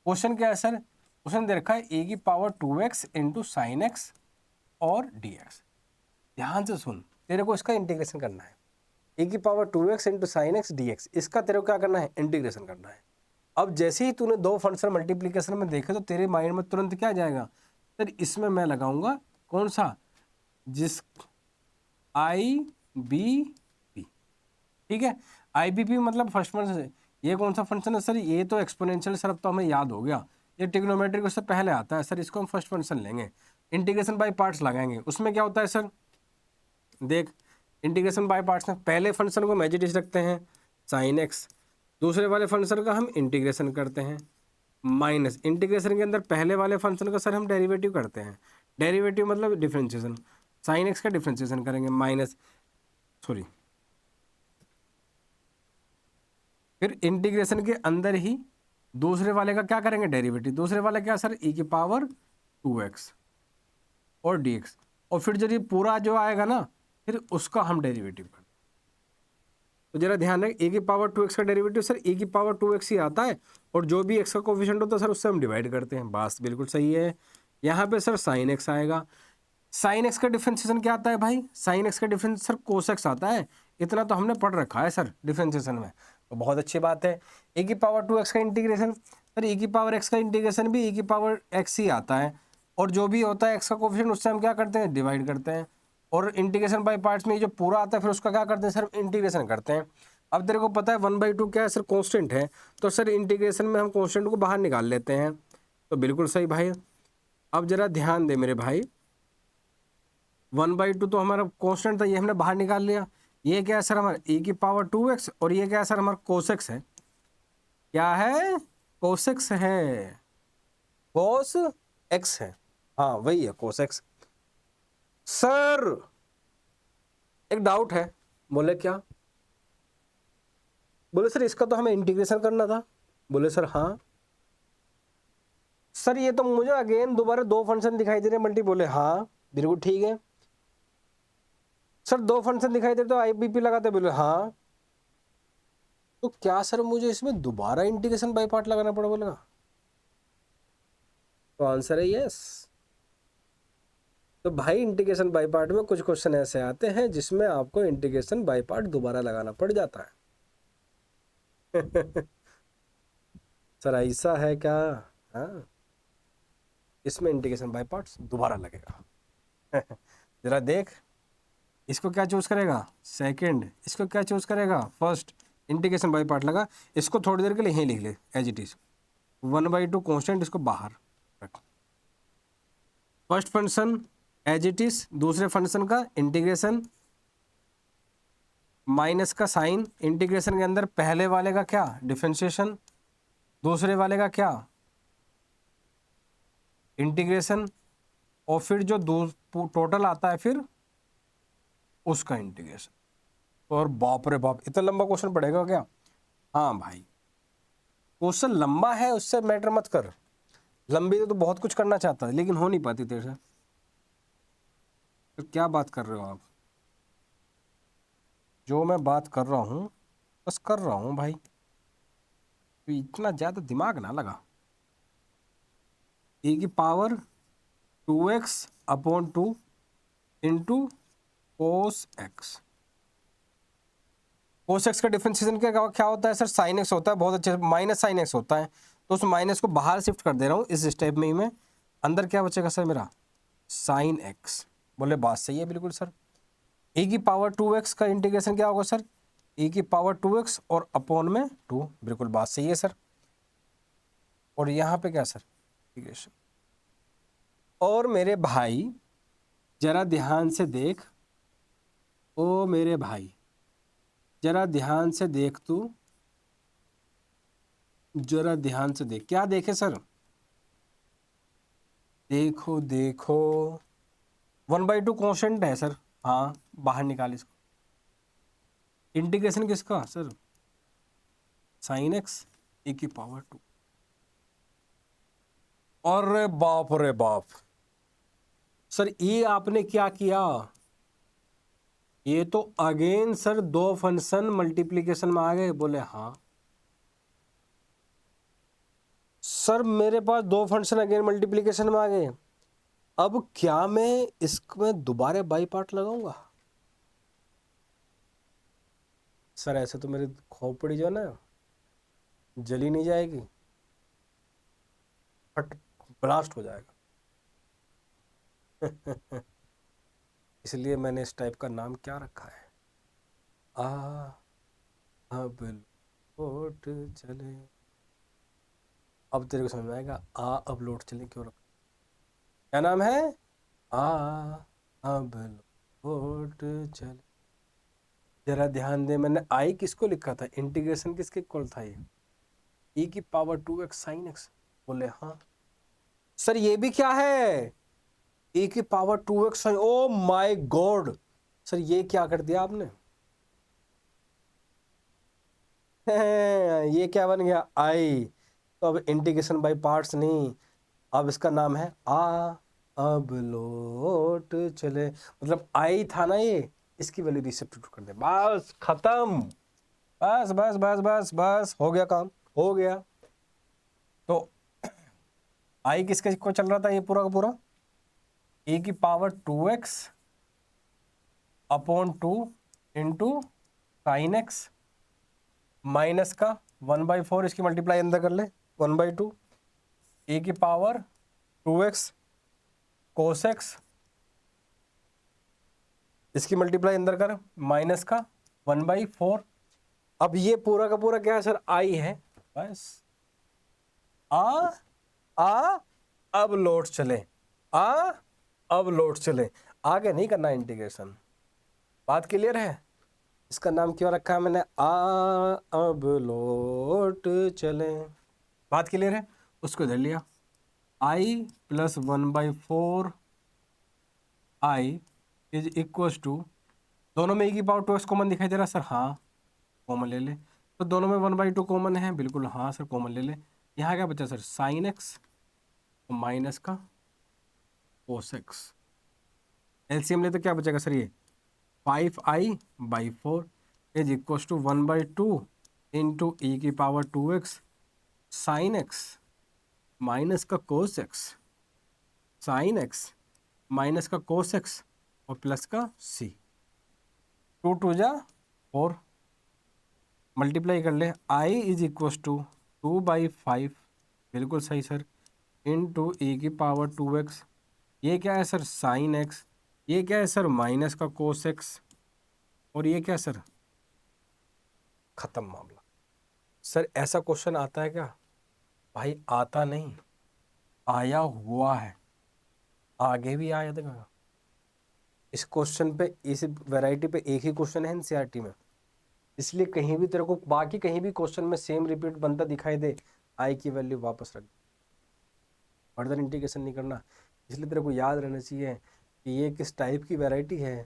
क्वेश्चन क्या है सर? क्वेश्चन दे रखा है ए की power 2x into sine x और dx। ध्यान से सुन, तेरे को इसका इंटीग्रेशन करना है, ए की power 2x into sine x dx, इसका तेरे को क्या करना है? इंटीग्रेशन करना है। अब जैसे ही तूने दो फंक्शन मल्टीप्लीकेशन में देखे तो तेरे माइंड में तुरंत क्या जाएगा? सर इसमें मैं लगाऊंगा कौन सा? जिस आई बी पी, ठीक है, आई बी पी मतलब फर्स्ट फंक्शन है। ये कौन सा फंक्शन है सर? ये तो एक्सपोनेंशियल सर, अब तो हमें याद हो गया, ये ट्रिग्नोमेट्रिक उससे पहले आता है सर, इसको हम फर्स्ट फंक्शन लेंगे, इंटीग्रेशन बाय पार्ट्स लगाएंगे। उसमें क्या होता है सर? देख, इंटीग्रेशन बाय पार्ट्स में पहले फंक्शन को एज रखते हैं साइन एक्स, दूसरे वाले फंक्शन का हम इंटीग्रेशन करते हैं माइनस, इंटीग्रेशन के अंदर पहले वाले फंक्शन का सर हम डेरिवेटिव करते हैं, डेरिवेटिव मतलब डिफरेंशिएशन, साइन एक्स का डिफरेंशिएशन करेंगे माइनस, सॉरी, फिर इंटीग्रेशन के अंदर ही दूसरे वाले का क्या करेंगे? डेरिवेटिव। दूसरे वाला क्या सर? e की पावर 2x और dx, और फिर जब ये पूरा जो आएगा ना फिर उसका हम डेरिवेटिव करते हैं। तो जरा ध्यान रखें, e की पावर 2x का डेरिवेटिव सर e की पावर 2x ही आता है, और जो भी x का कोफिशिएंट होता है सर उससे हम डिवाइड करते हैं, बस बिल्कुल सही है। यहाँ पे सर साइन एक्स आएगा, साइन एक्स का डिफरेंशिएशन क्या आता है भाई? साइन एक्स का डिफरेंस सर कोस एक्स आता है, इतना तो हमने पढ़ रखा है सर डिफरेंशिएशन में, तो बहुत अच्छी बात है। e की पावर 2x का इंटीग्रेशन सर e की पावर x का इंटीग्रेशन भी e की पावर x ही आता है, और जो भी होता है x का कोफिशिएंट उससे हम क्या करते हैं? डिवाइड करते हैं, और इंटीग्रेशन बाय पार्ट्स में जो पूरा आता है फिर उसका क्या करते हैं सर? इंटीग्रेशन करते हैं। अब तेरे को पता है 1/2 क्या है सर? कॉन्स्टेंट है, तो सर इंटीग्रेशन में हम कॉन्स्टेंट को बाहर निकाल लेते हैं, तो बिल्कुल सही भाई। अब जरा ध्यान दे मेरे भाई, 1/2 तो हमारा कॉन्स्टेंट था, ये हमने बाहर निकाल लिया। ये क्या है सर? हमारा e की पावर 2x, और ये क्या है सर? हमारा कोसेक्स है। क्या है? कोसेक्स है, कोस एक्स है, हाँ वही है कोस एक्स। सर एक डाउट है। बोले क्या? बोले सर इसका तो हमें इंटीग्रेशन करना था। बोले सर हाँ। सर ये तो मुझे अगेन दोबारा दो फंक्शन दिखाई दे रहे हैं मल्टी। बोले हाँ बिल्कुल ठीक है। सर दो फंक्शन दिखाई दे रहे तो आईबीपी लगाते। बोले हाँ। तो क्या सर मुझे इसमें दोबारा इंटीग्रेशन बाय पार्ट लगाना पड़ा? बोलेगा तो आंसर है यस। तो भाई इंटीग्रेशन बाय पार्ट में कुछ क्वेश्चन ऐसे आते हैं जिसमें आपको इंटीग्रेशन बाय पार्ट दोबारा लगाना पड़ जाता है। सर ऐसा है क्या? हाँ, इसमें इंटीग्रेशन बाय पार्ट्स दोबारा लगेगा। जरा देख, इसको क्या चूज करेगा? सेकंड। इसको क्या चूज करेगा? फर्स्ट। इंटीग्रेशन बाय पार्ट लगा, इसको थोड़ी देर के लिए यहीं लिख ले एज इट इज। 1/2 कॉन्स्टेंट, इसको बाहर रख। First function as it is, दूसरे फंक्शन का इंटीग्रेशन माइनस का साइन, इंटीग्रेशन के अंदर पहले वाले का क्या? डिफरेंशिएशन, दूसरे वाले का क्या? इंटीग्रेशन, और फिर जो टोटल आता है फिर उसका इंटीग्रेशन। और बाप रे बाप, इतना लंबा क्वेश्चन पड़ेगा क्या? हाँ भाई, क्वेश्चन लंबा है उससे मैटर मत कर। लंबी तो बहुत कुछ करना चाहता है लेकिन हो नहीं पाती तेरे से। तो क्या बात कर रहे हो आप? जो मैं बात कर रहा हूँ बस कर रहा हूँ भाई, तो इतना ज़्यादा दिमाग ना लगा। e की power 2x upon 2 into cos x. Cos x का डिफरेंशिएशन क्या होता है सर? साइन एक्स होता है। बहुत अच्छे, माइनस साइन एक्स होता है। तो उस माइनस को बाहर शिफ्ट कर दे रहा हूँ इस स्टेप में ही मैं। अंदर क्या बचेगा सर मेरा? Sine x. बोले बात सही है बिल्कुल सर। e की पावर 2x का इंटीग्रेशन क्या होगा सर? e की पावर 2x और अपॉन में 2। बिल्कुल बात सही है सर। और यहाँ पे क्या सर? इंटीग्रेशन। और मेरे भाई जरा ध्यान से देख, ओ मेरे भाई जरा ध्यान से देख, तू जरा ध्यान से देख। क्या देखे सर? देखो देखो, 1/2 कॉन्स्टेंट है सर। हाँ, बाहर निकाल इसको। इंटीग्रेशन किसका सर? साइन एक्स e की पावर 2। अरे बाप रे बाप सर, ये आपने क्या किया? ये तो अगेन सर दो फंक्शन मल्टीप्लिकेशन में आ गए। बोले हाँ सर, मेरे पास दो फंक्शन अगेन मल्टीप्लिकेशन में आ गए। अब क्या मैं इसमें दोबारा बाई पार्ट लगाऊंगा? सर ऐसे तो मेरी खोपड़ी जो है ना जली नहीं जाएगी, फट ब्लास्ट हो जाएगा। इसलिए मैंने इस टाइप का नाम क्या रखा है? आ अब लौट चले। अब तेरे को समझ में आएगा अब लौट चले क्यों रखा। क्या नाम है? आ अब लौट चले। जरा ध्यान दे, मैंने आई किसको लिखा था? इंटीग्रेशन किसके इक्वल था ये? e की पावर 2x साइन एक्स। बोले हाँ सर, ये भी क्या है? e की power 2x sine. Oh my god sir, ये क्या कर दिया आपने? ये क्या बन गया? आई। तो अब इंटीग्रेशन बाय पार्ट्स नहीं, अब इसका नाम है अब लौट चले। मतलब आई था ना ये, इसकी वैल्यू रिसब्स्टिट्यूट कर दे, बस खत्म। बस बस बस बस बस हो गया काम, हो गया। तो आई किसके को चल रहा था ये पूरा का पूरा? e की power 2x upon 2 into sine X minus का 1/4, इसकी मल्टीप्लाई अंदर कर ले 1/2 e की पावर 2x कोस एक्स, इसकी मल्टीप्लाई अंदर कर माइनस का 1/4। अब ये पूरा का पूरा क्या है सर? आई है। बस आ आ अब लौट चले, आ अब लौट चले। आगे नहीं करना इंटीग्रेशन। बात क्लियर है? इसका नाम क्यों रखा है मैंने? अब लौट चले। बात क्लियर है? उसको इधर लिया, I plus 1/4 I is equal to, दोनों में e की पावर 2x कॉमन दिखाई दे रहा सर? हाँ, कॉमन ले ले। तो दोनों में 1/2 कॉमन है? बिल्कुल हाँ सर, कॉमन ले ले। यहाँ क्या बचा सर? साइन एक्स माइनस का कोस एक्स। एलसीएम ले तो क्या बचेगा सर? ये 5i/4 is equal to 1/2 into E की power 2x sine X minus का cos X sine X minus का कोस एक्स और प्लस का सी, 2 2 जा 4, मल्टीप्लाई कर ले, आई इज इक्वल टू 2/5, बिल्कुल सही सर, इंटू e की पावर 2x, ये क्या है सर साइन एक्स, ये क्या है सर माइनस का कोस एक्स, और ये क्या सर, खत्म मामला। सर ऐसा क्वेश्चन आता है क्या? भाई आता नहीं, आया हुआ है, आगे भी आया था। इस क्वेश्चन पे, इस वैरायटी पे एक ही क्वेश्चन है एनसीईआरटी में, इसलिए कहीं भी तेरे को बाकी कहीं भी क्वेश्चन में सेम रिपीट बनता दिखाई दे, आई की वैल्यू वापस रख, फर्दर इंटीग्रेशन नहीं करना। इसलिए तेरे को याद रहना चाहिए कि ये किस टाइप की वैरायटी है।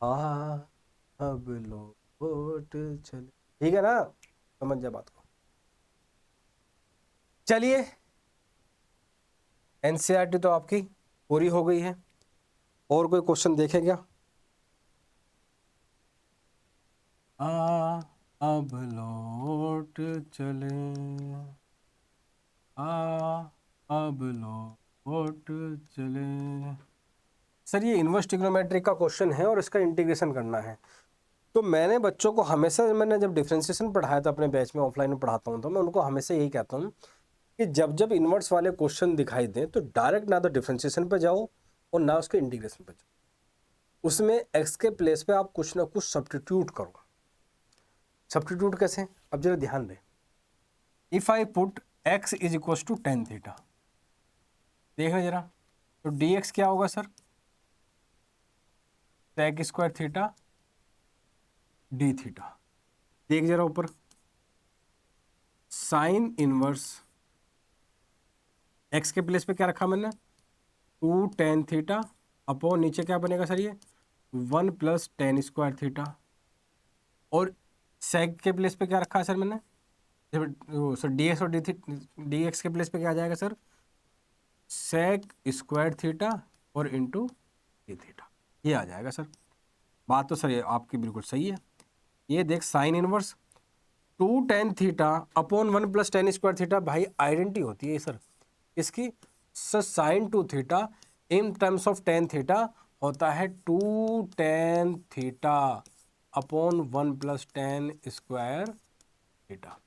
आ अब लौट चले, ठीक है ना, समझ जा बात को। चलिए एनसीईआरटी तो आपकी पूरी हो गई है, और कोई क्वेश्चन देखे क्या? अब लौट चले, अब लौट चले। सर ये इनवर्स ट्रिग्नोमेट्री का क्वेश्चन है और इसका इंटीग्रेशन करना है। तो मैंने बच्चों को हमेशा, मैंने जब डिफरेंशिएशन पढ़ाया था अपने बैच में, ऑफलाइन में पढ़ाता हूँ, तो मैं उनको हमेशा यही कहता हूँ कि जब जब इनवर्स वाले क्वेश्चन दिखाई दें तो डायरेक्ट ना तो डिफरेंशिएशन पे जाओ और ना उसके इंटीग्रेशन पे जाओ, उसमें एक्स के प्लेस पे आप कुछ ना कुछ सब्स्टिट्यूट करो। सब्स्टिट्यूट कैसे? अब जरा ध्यान दें, if I put x is equal to tan theta, देखना जरा, तो dx क्या होगा sir, sec square theta d theta. देख जरा ऊपर, साइन इनवर्स x के प्लेस पे क्या रखा मैंने, 2 tan थीटा, अपॉन नीचे क्या बनेगा सर, ये 1 प्लस टेन स्क्वायर थीटा, और sec के प्लेस पे क्या रखा है सर मैंने, सर dx और dx के प्लेस पे क्या आ जाएगा सर, sec स्क्वायर थीटा और इंटू डी थीटा, ये आ जाएगा सर। बात तो सर ये आपकी बिल्कुल सही है। ये देख sine inverse 2 tan theta upon 1 plus tan square theta, भाई आइडेंटिटी होती है सर इसकी। Sir sine 2 theta in terms of tan theta होता है 2 tan theta upon 1 plus tan square theta.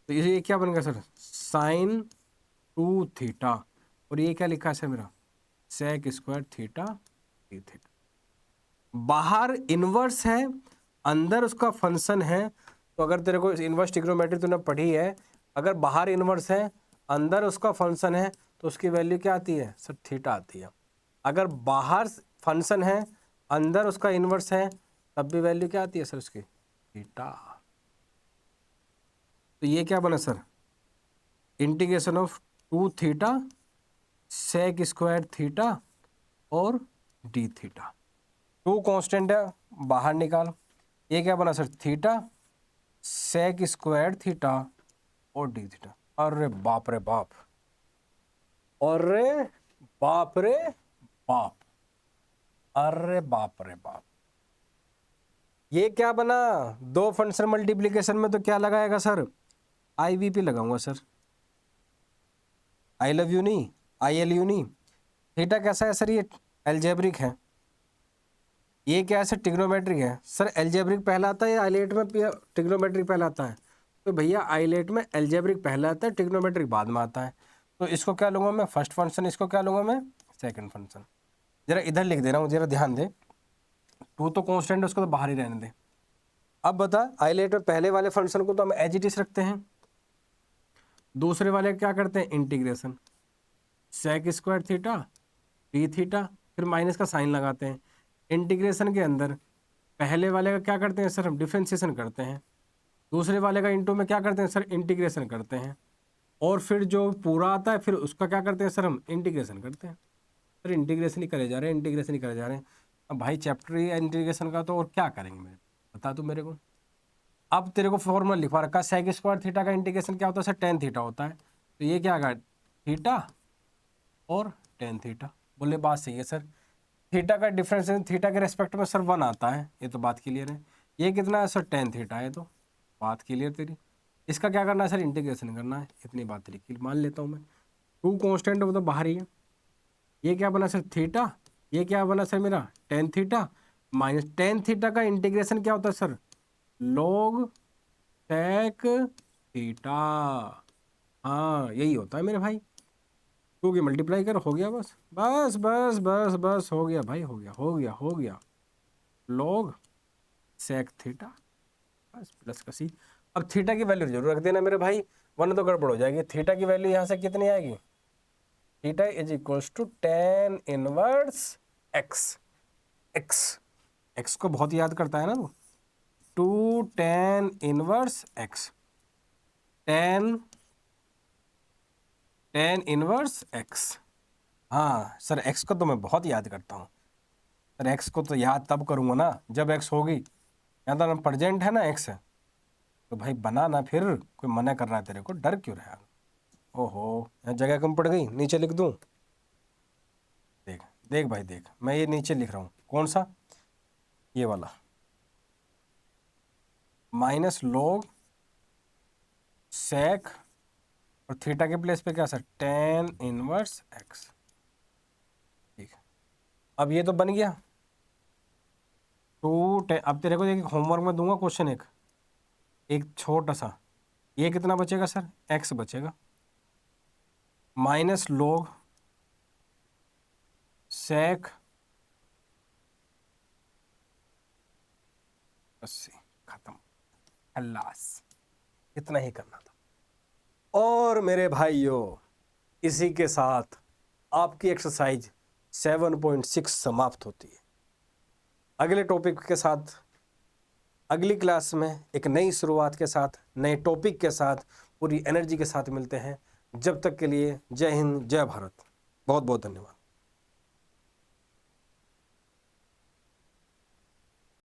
तो ये क्या बनेगा सर, साइन 2 थीटा, और ये क्या लिखा है सर मेरा, sec square theta d theta. बाहर इनवर्स है, अंदर उसका फंक्शन है, तो अगर तेरे को इनवर्स ट्रिग्नोमेट्री तूने पढ़ी है, अगर बाहर इनवर्स है अंदर उसका फंक्शन है तो उसकी वैल्यू क्या आती है सर, थीटा आती है। अगर बाहर फंक्शन है अंदर उसका इनवर्स है तब भी वैल्यू क्या आती है सर उसकी, थीटा। तो ये क्या बना sir, integration of 2 theta sec square theta और डी थीटा। 2 कांस्टेंट है, बाहर निकाल, ये क्या बना sir, theta sec square theta और डी थीटा। अरे बाप रे बाप, अरे बाप रे बाप, अरे बाप रे बाप, ये क्या बना, दो फंक्शन मल्टीप्लिकेशन में तो क्या लगाएगा सर, आईवीपी लगाऊंगा सर, आई लव यू नहीं, आई एल यू नहीं। थीटा कैसा है सर, ये एल्जेब्रिक है, ये क्या है सर, ट्रिग्नोमेट्रिक है। सर एल्जेब्रिक पहला आता है या आइलेट में ट्रिग्नोमेट्रिक पहला आता है, तो भैया आइलेट में एल्जेब्रिक पहला आता है, ट्रिग्नोमेट्रिक बाद में आता है। तो इसको क्या लूँगा मैं, फर्स्ट फंक्शन, इसको क्या लूँगा मैं, सेकंड फंक्शन। जरा इधर लिख दे रहा हूँ, जरा ध्यान दे, 2 तो कॉन्स्टेंट है उसको तो बाहर ही रहने दे। अब बता, आइलेट में पहले वाले फंक्शन को तो हम एज इट इज रखते हैं, दूसरे वाले क्या करते हैं, integration sec square theta d theta, फिर माइनस का साइन लगाते हैं। इंटीग्रेशन के अंदर पहले वाले का क्या करते हैं सर, हम डिफ्रेंशिएशन करते हैं, दूसरे वाले का इंटू में क्या करते हैं सर, इंटीग्रेशन करते हैं, और फिर जो पूरा आता है फिर उसका क्या करते हैं सर, हम इंटीग्रेशन करते हैं। सर इंटीग्रेशन ही करे जा रहे हैं, इंटीग्रेशन ही करे जा रहे हैं। अब भाई चैप्टर ही इंटीग्रेशन का, तो और क्या करेंगे मेरे, बता तू मेरे को। अब तेरे को फॉर्मूला लिखवा रखा है, सेक स्क्वायर थीटा का इंटीग्रेशन क्या होता है सर, टेन थीटा होता है, तो ये क्या आएगा, थीटा और टेन थीटा। बोले बात सही है सर, थीटा का डिफरेंस थीटा के रेस्पेक्ट में सर 1 आता है, ये तो बात क्लियर है। ये कितना है सर, टेन थीटा है, तो बात क्लियर तेरी। इसका क्या करना है सर, इंटीग्रेशन करना है, इतनी बात तेरी मान लेता हूँ मैं। 2 कांस्टेंट वो तो बाहर ही है, ये क्या बना सर थीटा, ये क्या बना सर मेरा tan theta, minus tan theta का इंटीग्रेशन क्या होता है सर log sec थीटा। हाँ यही होता है मेरे भाई, टू की मल्टीप्लाई कर हो गया बस बस बस बस बस हो गया भाई, हो गया हो गया हो गया log sec थीटा बस प्लस का सी। अब थीटा की वैल्यू जरूर रख देना मेरे भाई, वरना तो गड़बड़ हो जाएगी। थीटा की वैल्यू यहाँ से कितनी आएगी, theta is equals to tan inverse x. Ex ex को बहुत याद करता है ना तू, two tan inverse x, tan tan inverse x. हाँ सर एक्स को तो मैं बहुत याद करता हूँ सर, एक्स को तो याद तब करूँगा ना जब एक्स होगी, यहाँ तो प्रेजेंट है ना एक्स है, तो भाई बना ना, फिर कोई मना कर रहा है तेरे को, डर क्यों रहा है। ओहो यहाँ जगह कम पड़ गई, नीचे लिख दूँ, देख देख भाई देख, मैं ये नीचे लिख रहा हूँ कौन सा, ये वाला माइनस log sec और थीटा के प्लेस पे क्या सर टेन इनवर्स एक्स। ठीक है अब ये तो बन गया टू टेन। अब तेरे को एक होमवर्क में दूंगा क्वेश्चन, एक छोटा सा, ये कितना बचेगा सर एक्स बचेगा, माइनस log sec 80, खत्म, अल्लास, इतना ही करना था। और मेरे भाइयों इसी के साथ आपकी एक्सरसाइज 7.6 समाप्त होती है। अगले टॉपिक के साथ अगली क्लास में एक नई शुरुआत के साथ, नए टॉपिक के साथ, पूरी एनर्जी के साथ मिलते हैं। जब तक के लिए जय हिंद जय भारत, बहुत बहुत धन्यवाद।